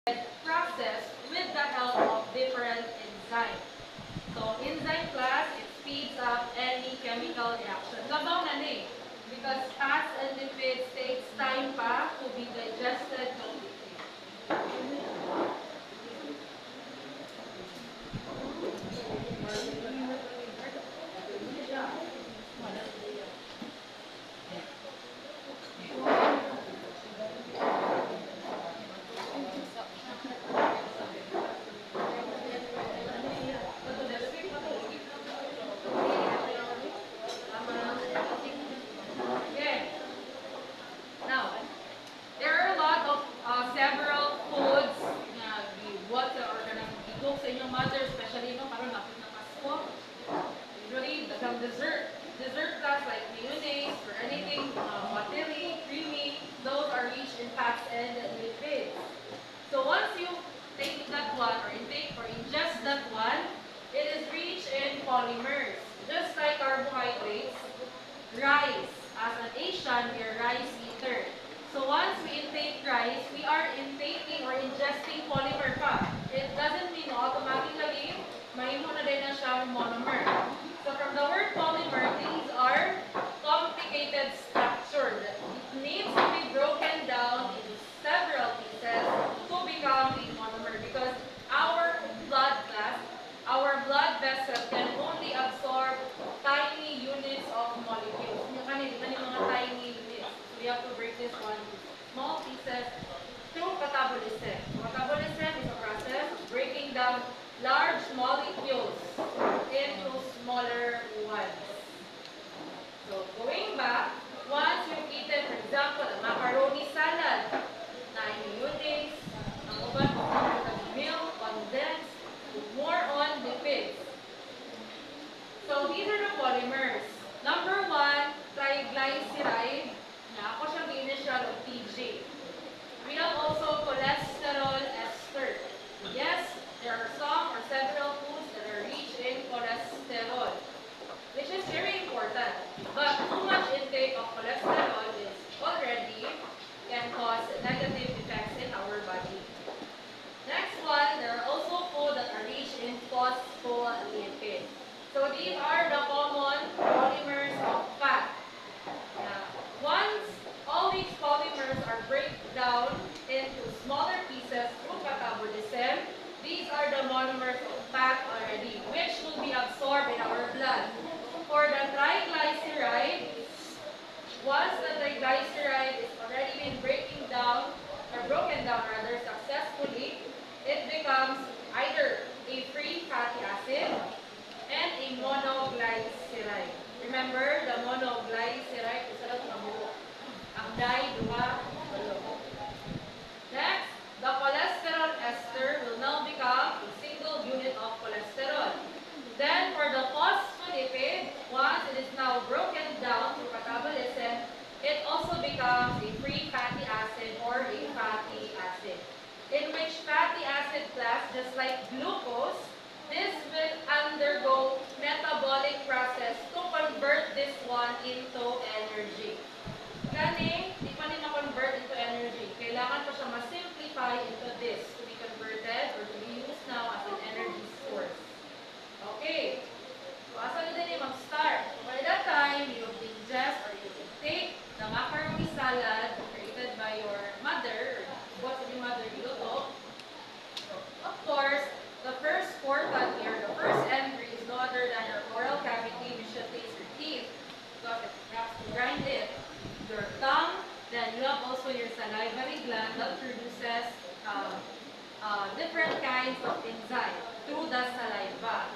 process with the help of different enzymes. So enzyme class, it speeds up any chemical reaction. Labaw na ni. Because fats and lipids takes time pa to be digested completely. Okay. Now, there are a lot of several foods na what or kanang gidok sa inyong mother, especially no karon lapit na Pasko. Usually, the dessert class like mayonnaise or anything watery, creamy, those are rich in fats and lipids. So once you take that one or intake or ingest that one, it is rich in polymers. Just like carbohydrates, rice. As an Asian, we are rice eater. So once we intake rice, we are intaking or ingesting polymer pa. It doesn't mean automatically, mahimo na din na siyang monomer. So from the word polymer, these are complicated structure. It needs to be broken down into several pieces to become a monomer because our blood class, our blood vessel can only absorb tiny units of molecules. Yung mga tiny units. So we have to break this one into small pieces through catabolism. Catabolism is a process of breaking down large molecules into smaller ones. So going back, once you've eaten, for example, a macaroni salad, na mayonnaise, ang uban ng milk, condensed, more on lipids. So these are the polymers. Number one, triglyceride. Na ako siyang initial of TG. We have also cholesterol ester. Yes, there are some or several foods that are rich in cholesterol, which is very important. But too much intake of cholesterol is already can cause negative effects in our body. Next one, there are also foods that are rich in phospholipids. So these are the common polymers of fat. Once all these polymers are break down into smaller pieces through catabolism, these are the monomers of fat already, which will be absorbed in our blood. For the triglyceride, once the triglyceride is already been broken down rather successfully, it becomes either a free fatty acid and a monoglyceride. Remember, the monoglyceride is a mabuo. Ang duha, walo. Next, the cholesterol ester will now become a single unit of cholesterol. Then, for the phospholipid, once it is now broken down through catabolism, it also becomes a free fatty acid or a fatty acid. In which fatty acid class, just like glucose, this will undergo metabolic process to convert this one into energy. Gani, di pa rin ma-convert into energy. Kailangan pa siya ma-simplify into this to be converted or to be used now as an energy source. Okay. So, asa na din yung mag-start? So, by that time, you ingest or you take the macaroni salad created by your mother, or what your mother niluto. Of course, the first portal here, the first entry is no other than your oral cavity, which should taste your teeth. So, if you have to grind it, your tongue, then you have also your salivary gland that produces different kinds of enzymes through the saliva.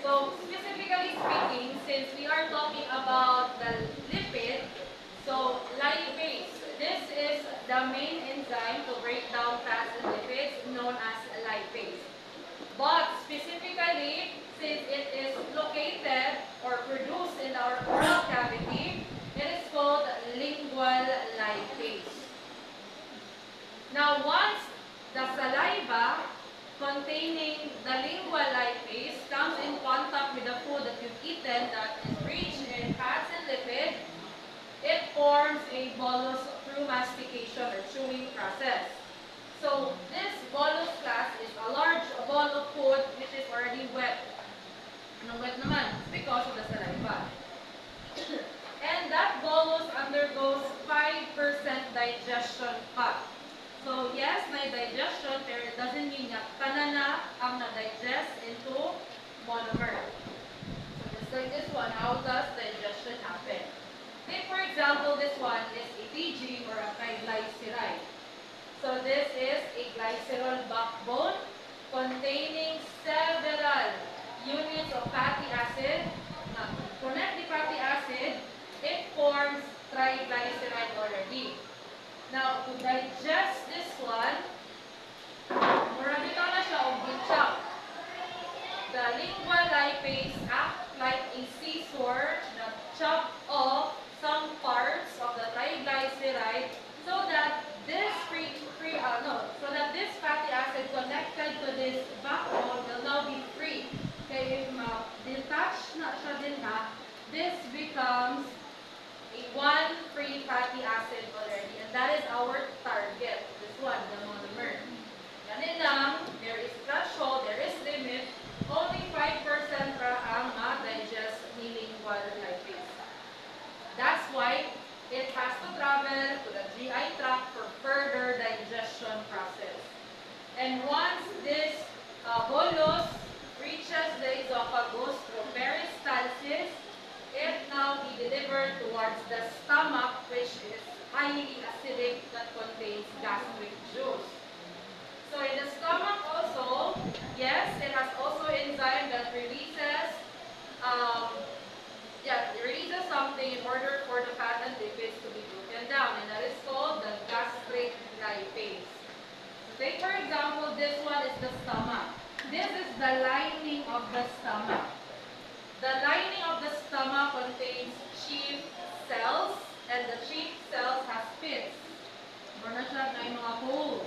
So, specifically speaking, since we are talking about the lipid, so lipase, this is the main enzyme to break down fats and lipids known as lipase. But specifically, since it is located or produced in our oral cavity, it is called lingual lipase. Now, once the saliva containing the lingual lipase comes in contact with the food that you've eaten that is rich in fats and lipids, it forms a bolus through mastication or chewing process. So this bolus monomer. So just like this one, how does the ingestion happen? Take for example, this one is a TG or a triglyceride. So this is a glycerol backbone containing several units of fatty acid. Now, connect the fatty acid, it forms triglyceride already. Now, to digest this one, mura bitaw na siya og gi-chop. The lingual lipase act like a scissor that chop off some parts of the triglyceride so that this fatty acid connected to this backbone will now be free. Okay, if detached na siya din ha, this becomes a one free fatty acid already, and that is our target. This one, the monomer. Ganun lang, there is threshold, there is limit. Only 5% ra ang ma-digest ni lingual lipase. That's why it has to travel to the GI tract for further digestion process. And once this bolus reaches the esophagus through peristalsis, it now be delivered towards the stomach, which is highly acidic that contains gastric juice. So in the stomach also, yes, it has also enzyme that releases something in order for the fat and lipids to be broken down, and that is called the gastric lipase. So take for example, this one is the stomach. This is the lining of the stomach. The lining of the stomach contains chief cells, and the chief cells has pits. Meron na siya na mga holes.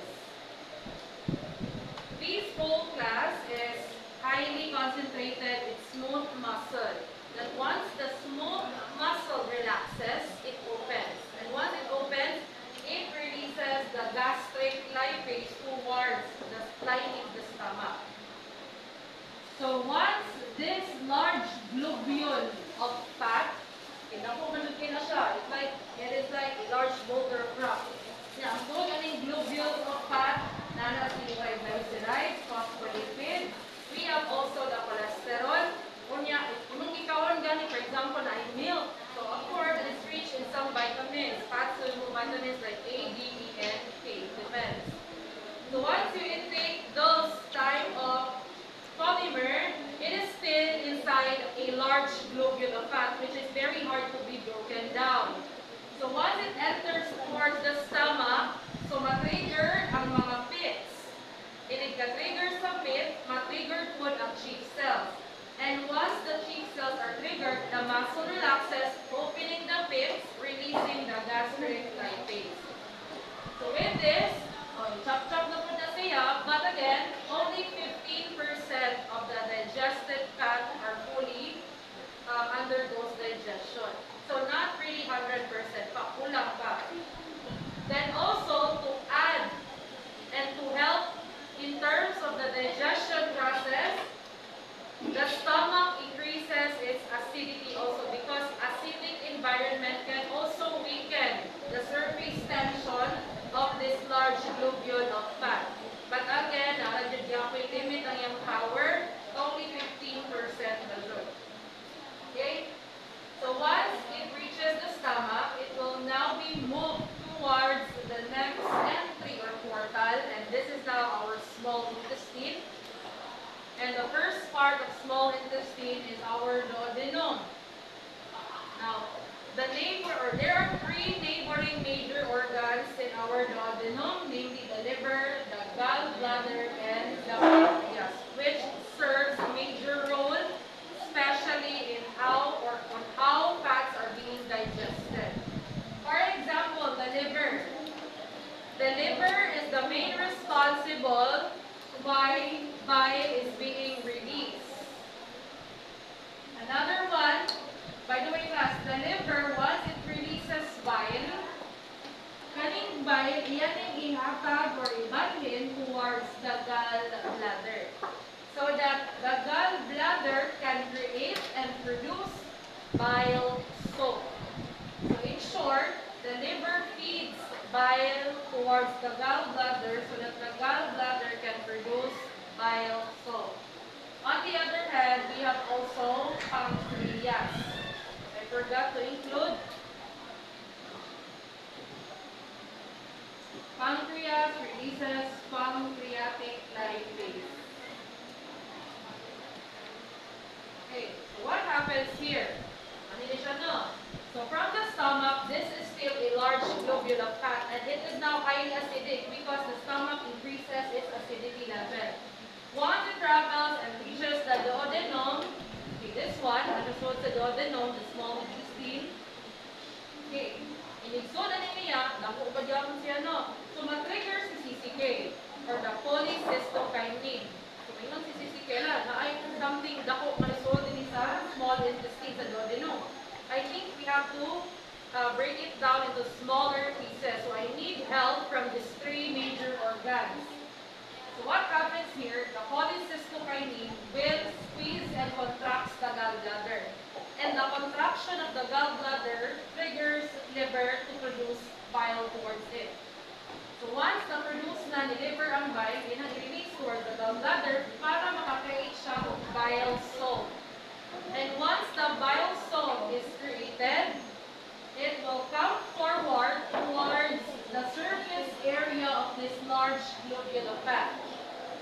This whole class is highly concentrated with smooth muscle. That once the smooth muscle relaxes, it opens. And once it opens, it releases the gastric lipase towards the lining of the stomach. So once this large globule of fat, it is like a large boulder of rock. Now, so ganing globules of fat, nana si triglycerides, phospholipids. We have also the cholesterol. Unya, kung ikawon gani, for example, na milk. So of course, it is rich in some vitamins, fat-soluble vitamins like A, D, E, and K. Depends. So once you intake those type of polymer, it is still inside a large globule of fat, which is very hard to be broken down. So once it enters towards the stomach, so matrigger ang mga pits. Inig-trigger sa pit, matrigger po ang chief cells. And once the chief cells are triggered, the muscle relaxes, opening the pits, releasing the gastric lipase. So with this, chop-chop na po na siya, but again, only 15% of the digested fat are fully undergoes digestion. So not really 100%, pa, kulang pa. Then also, to add and to help in terms of the digestion process, the stomach increases its acidity also because acidic environment can also weaken the surface tension of this large globule of fat. But again, limit ang yung power, only 15% na yun. Okay? So once it reaches the stomach, it will now be moved towards the next entry or portal, and this is now our small intestine. And the first part of small intestine is our duodenum. Now, there are three neighboring major organs in our duodenum, namely the liver, the gallbladder, and the pancreas, which serves a major role, especially in how fats are being digested. For example, the liver. The liver is the main responsible why bile is being released. Another one, by the way class, the liver, once it releases bile, kaning bile, iyan ang ihatag or ibalhin towards the gallbladder. So that the gallbladder can create and produce bile salt. So in short, the liver feeds bile towards the gallbladder so that the gallbladder can produce bile salt. On the other hand, we have also pancreas. I forgot to include pancreas releases pancreatic lipase. Okay, so what happens here? Ano din siya, no? So from the stomach, this is still a large globule of fat, and it is now highly acidic because the stomach increases its acidity level. Once it travels and reaches the duodenum, okay, this one, ano so sa duodenum, the small intestine. Okay, inigsoon na niya, dako ba diyan siya, no? So matrigger si CCK, or the cholecystokinin. So mayroon si CCK na ay something dako malisod din sa small intestine sa duodenum. I think we have to break it down into smaller pieces. So I need help from these three major organs. So what happens here, the cholecystokinin will squeeze and contracts the gallbladder. And the contraction of the gallbladder triggers liver to produce bile towards it. So once na-produce na ni liver ang bile, yun ang i-release towards the gallbladder para makakreate siya ng bile salt. And once the bile salt is created, it will come forward towards the surface area of this large globule of fat.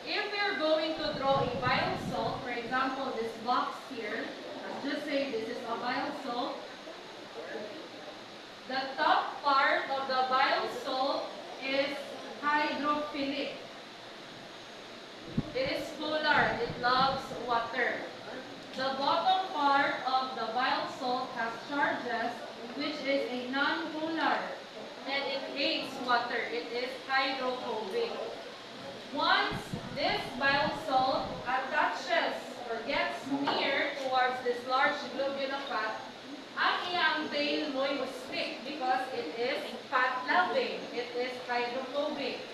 If we're going to draw a bile salt, for example, this box here, let's just say this is a bile salt. The top part of the bile salt is hydrophilic. It is polar. It loves water. The bottom part of the bile salt has charges, which is a non-polar, and it hates water. It is hydrophobic. Once this bile salt attaches or gets near towards this large globule of fat, ang iyang tail mo'y stick because it is fat-loving. It is hydrophobic.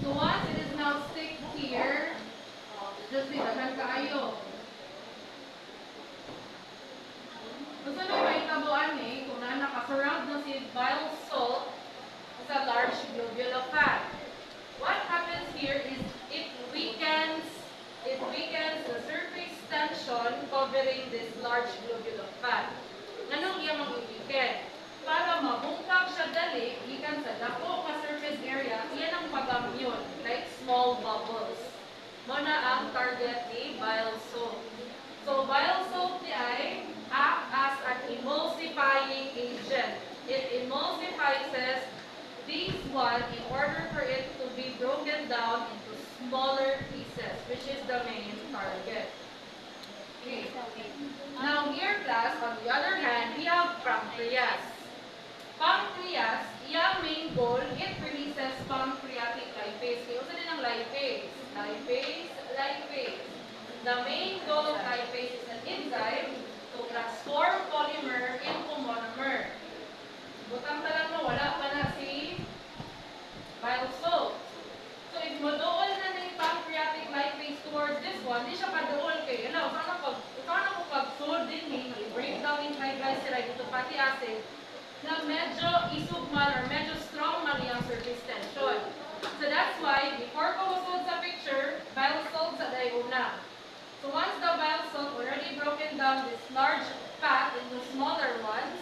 So once it is now stick here, just be dagan kaayo. Gusto nyo maitabuan kung na nakasurround na si bile salt sa large globule of fat. What happens here is it weakens the surface tension covering this large globule of fat. Anong iya mag-weaken? Para mabungkag siya dali, ikan sa dako ka surface area, iyan ang pag-immune, like small bubbles. Muna ang target ni bile salt. So bile salt ni ay act as an emulsifying agent. It emulsifies this one in order for it to be broken down into smaller pieces, which is the main target. Okay. Now here, class, on the other hand, we have pancreas. Pancreas, iyang main goal, it releases pancreatic lipase. Kaya usa din ang lipase. Lipase. The main goal of lipase is an enzyme to transform polymer into monomer. Butang talang mo, wala pa na si bile salt. So if modool na ng pancreatic lipase towards this one, di siya padool kayo. Now, sana ko pag-sold din break down in triglyceride into fatty acid, na medyo isugman or medyo strong man yung surface tension. So that's why, before ko usod sa picture, bile salt sa diuna. So once the bile salt already broken down this large fat into smaller ones,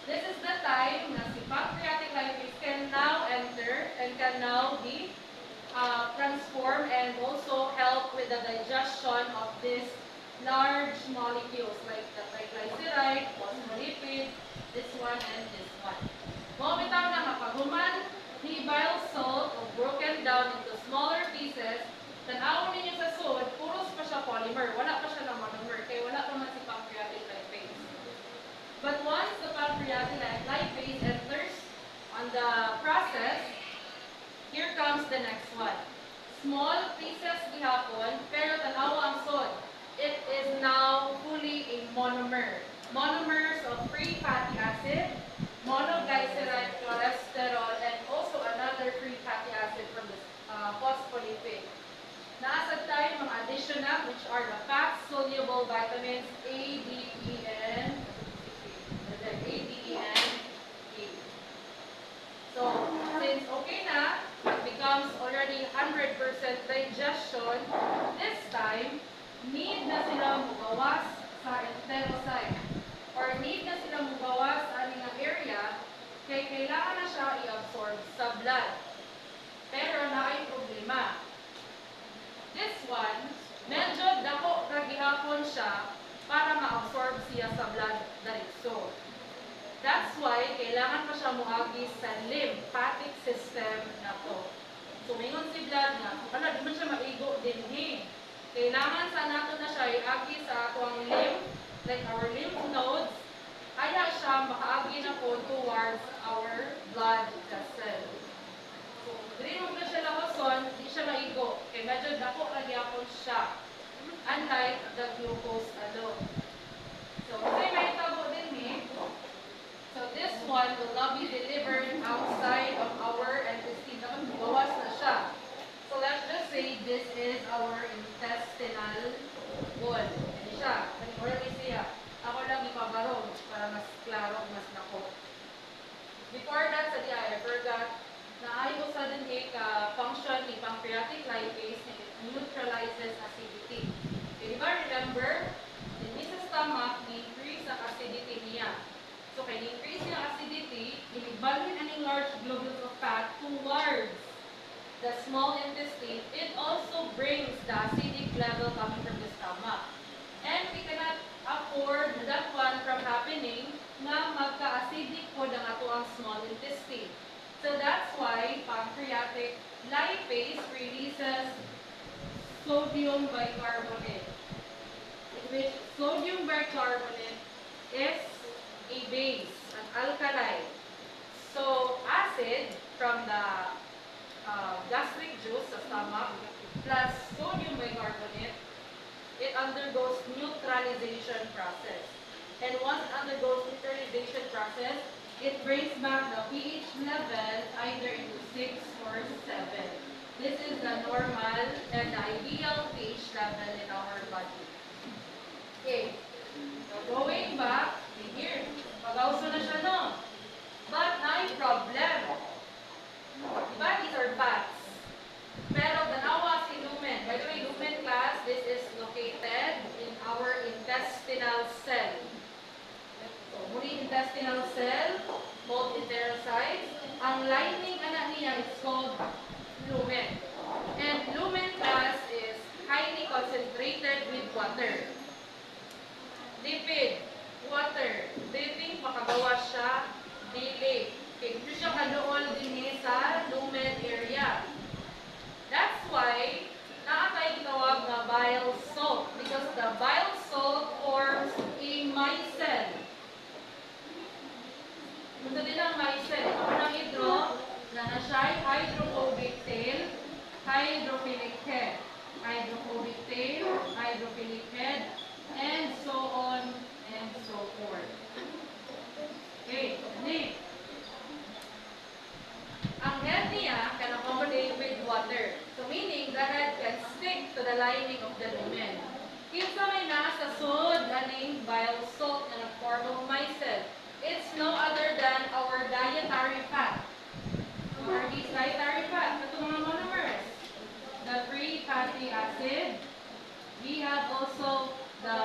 this is the time na si pancreatic lipase can now enter and can now be transformed and also help with the digestion of these large molecules like the triglyceride, phospholipid, this one and this one. Mo bitaw na mapaghuman ni bile salt o broken down into smaller pieces, tanaw ninyo sa sud, puros pa siya polymer, wala pa siya ng monomer, kaya wala pa man si pancreatic lipase. But once the pancreatic lipase enters on the process, here comes the next one. Small pieces gihapon, pero tanaw ang sod. It is now fully a monomer. Monomers of free fatty acid, monoglyceride, cholesterol, and also another free fatty acid from the phospholipid. Naasad tayo mga additional, which are the fat-soluble vitamins A, D, E, and E. So, since okay na, it becomes already 100% digestion, this time, need na sila mugawas sa enterocyte or need na sila mugawas sa aning area kay kailangan na siya i-absorb sa blood. Pero naay problema. This one, medyo dako ra gihapon siya para ma-absorb siya sa blood diretso. That's why kailangan pa siya muagi sa lymphatic system na to. So, mingon si blood nga, di man siya maigo din. Kailangan sa nato na siya iagi sa atong lymph, like our lymph nodes, kaya siya makaagi na po towards our blood vessel. So, dili mo ba siya lakoson, di siya maigo. Kaya medyo dako lagi ako siya. Unlike the glucose alone. So, kasi may tabo din So, this one will not be delivered outside of our intestine. Bawas na siya. So, let's just say this is our intestinal wall. Hindi siya. Already siya. Ako lang ipabarog para mas klaro, mas nako. Before that, sa I forgot na ayaw sa din function ni pancreatic lipase na it neutralizes acidity. Okay, diba remember, hindi sa stomach, ni-increase ang acidity niya. So, kaya ni-increase yung acidity, inibalhin aning large globules of fat towards the small intestine. It also brings the acidic level coming from the stomach. And we cannot afford that one from happening na magka-acidic po ang ato ang small intestine. So that's why pancreatic lipase releases sodium bicarbonate, which sodium bicarbonate is a base, an alkali. So acid from the gastric juice sa stomach plus sodium bicarbonate, it undergoes neutralization process. And once it undergoes neutralization process, it brings back the pH level either into 6 or 7. This is the normal and the ideal pH level in our body. Okay. So going back, here, pag-auso na siya, no? But na yung problem. Diba? These are fats. Pero danawa si lumen. By the way, lumen class, this is located in our intestinal cell. So, muli intestinal cell, both enterocytes. Ang lining anak niya is called lumen. And lumen class is highly concentrated with water. Lipid, water. Do you think makagawa siya? Dili. Okay, ito siya kadool din sa lumen area. That's why, naatay gitawag na bile salt because the bile salt forms a micelle. Ito din ang micelle. Ako ng hydro, na siya hydrophobic tail, hydrophilic head. Hydrophobic tail, hydrophilic head, and so on and so forth. Okay, next. Ang head niya can accommodate with water. So meaning the head can stick to the lining of the lumen. Kinsa may nasa sud aning bile salt na nag-form of micelle. It's no other than our dietary fat. What are these dietary fat? Ito mga monomers. The free fatty acid. We have also the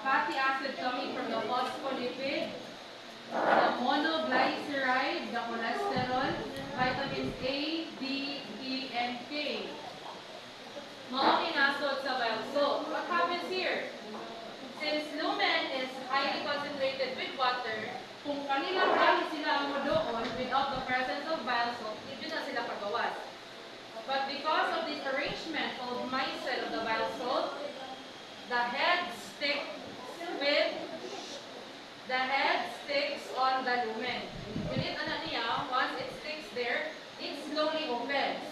fatty acid coming from the phospholipid, the monoglyceride, the cholesterol, vitamins A, D, E, and K. Mga kinasod sa bile salt. What happens here? Since lumen is highly concentrated with water, kung kanilang gamit sila ang modoon without the presence of bile salt, hindi na sila pagawas. But because of this arrangement called micelle of the bile salt, the head sticks on the lumen. Unit ano niya, once it sticks there, it slowly opens.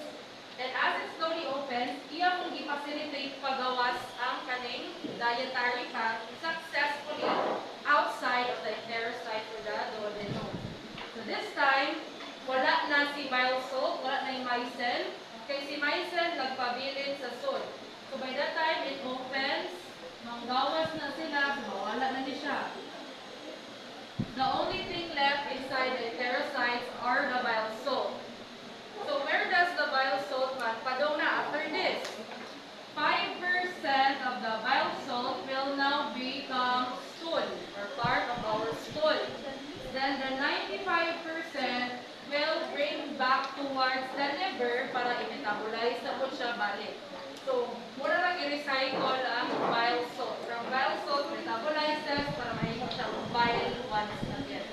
And as it slowly opens, iya mong i-facilitate pagawas ang kaning dietary fat successfully outside of the enterocyte or the duodenum. So this time, wala na si bile salt, wala na yung micelle, kay si micelle nagpabilin sa sod. So by that time, it opens, manggawas na sila, mawala na ni siya. The only thing left inside the enterocytes are the bile salt. So where does the bile salt man? Padong na after this. 5% metabolize na po siya balik. So, mura lang i-recycle ang bile salt. From bile salt, metabolizes para mahimo siya bile once again.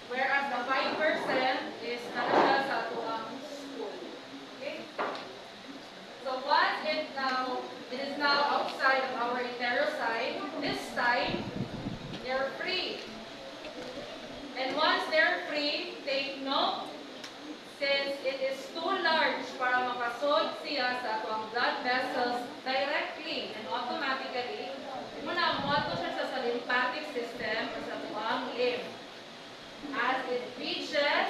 Whereas the 5% is siya sa tuwang stool. Okay? So once it is now outside of our enterocyte, this time, they're free. And once they're free, take note, since it is too large para makasod siya sa atong blood vessels directly and automatically, muna moto siya sa lymphatic system or sa tuwang lymph. As it reaches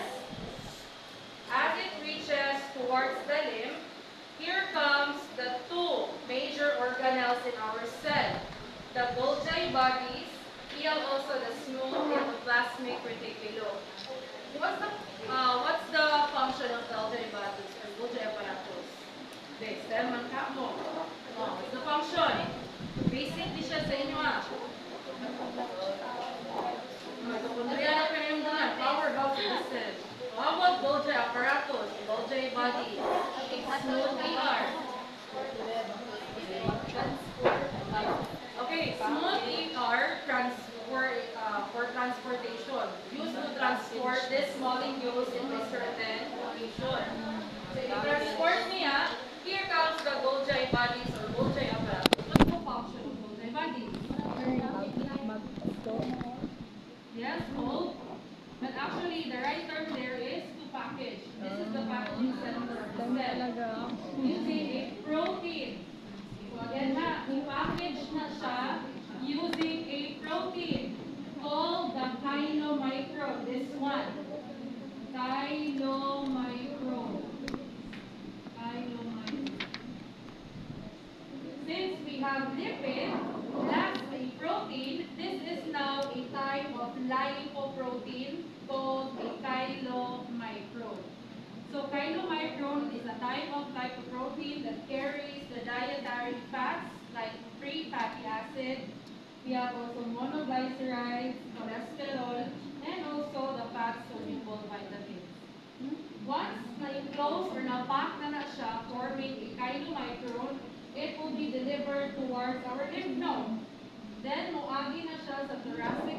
towards the lymph, here comes the two major organelles in our cell, the Golgi bodies, and also the smooth endoplasmic reticulum. What's the function of Golgi bodies or Golgi apparatus? Okay, stem man ka mo. What's the function? Basic di siya sa inyo Mitochondria na pinayungan, powerhouse system. How about Golgi apparatus, Golgi bodies? Smooth ER. Okay, smooth ER for transportation. Used to transport these molecules into certain location. So if transport niya, here comes the Golgi bodies or Golgi apparatus. What's the function of Golgi bodies? Yes, hold. But actually, the right term there is to package. This is the packaging center of the cell. Using a protein. So again i-package na siya using a protein called the chylomicron. This one. Chylomicron. Since we have lipid plus a protein, this is now a type of lipoprotein called a chylomicron. So chylomicron is a type of lipoprotein that carries the dietary fats like free fatty acid. We have also monoglycerides, cholesterol, and also the fat-soluble vitamins. Once na-enclose or na-pack na siya forming a chylomicron, it will be delivered towards our lymph node. Then, muagi na siya sa thoracic